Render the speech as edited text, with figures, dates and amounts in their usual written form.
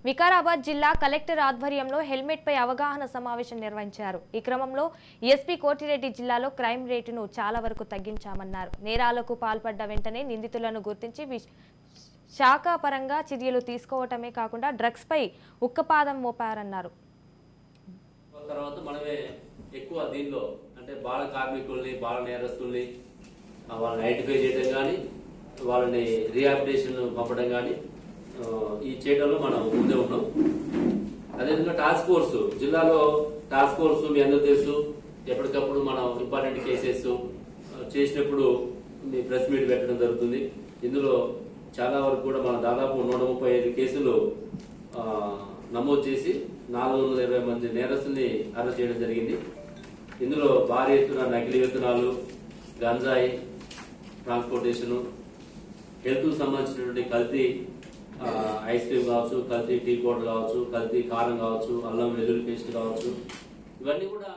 వికారాబాద్ జిల్లా కలెక్టర్ ఆధ్వర్యంలో హెల్మెట్ పై అవగాహన సమావేశం నిర్వహించారు. ఈ క్రమంలో ఎస్పీ కోటిరెడ్డి జిల్లాలో క్రైమ్ రేటును చాలా వరకు తగ్గించామన్నారు. నేరాలకు పాల్పడ్డ వెంటనే నిందితులను గుర్తించి శాఖాపరంగా చర్యలు తీసుకోవటమే కాకుండా డ్రగ్స్ పై ఉక్కపాదం మోపారన్నారు. తర్వాత మనమే ఎక్కువ దీనిలో అంటే బాల కార్మికుల్ని బాల నేరస్తుల్ని వాళ్ళని ఐడెంటిఫై చేయడం కానీ వాళ్ళని రీహాబిలిటేషన్ పంపడం కానీ ఈ చేయడంలో మనం ముందే ఉన్నాం. అదేవిధంగా టాస్క్ ఫోర్స్ జిల్లాలో టాస్క్ ఫోర్స్ మీ అందరూ తెలుసు, ఎప్పటికప్పుడు మనం ఇంపార్టెంట్ కేసెస్ చేసినప్పుడు ప్రెస్ మీట్ పెట్టడం జరుగుతుంది. ఇందులో చాలా వరకు కూడా మనం దాదాపు 135 కేసులు నమోదు చేసి 420 మంది నేరస్తుల్ని అరెస్ట్ చేయడం జరిగింది. ఇందులో భారీ ఎత్తున నకిలీ విత్తనాలు, గంజాయి ట్రాన్స్పోర్టేషన్, హెల్త్ సంబంధించినటువంటి కల్తీ ఐస్ క్రీమ్ కావచ్చు, కల్తీ టీ పౌడర్ కావచ్చు, కల్తీ కారం కావచ్చు, అల్లం వెల్లుల్లి పేస్ట్ కావచ్చు, ఇవన్నీ కూడా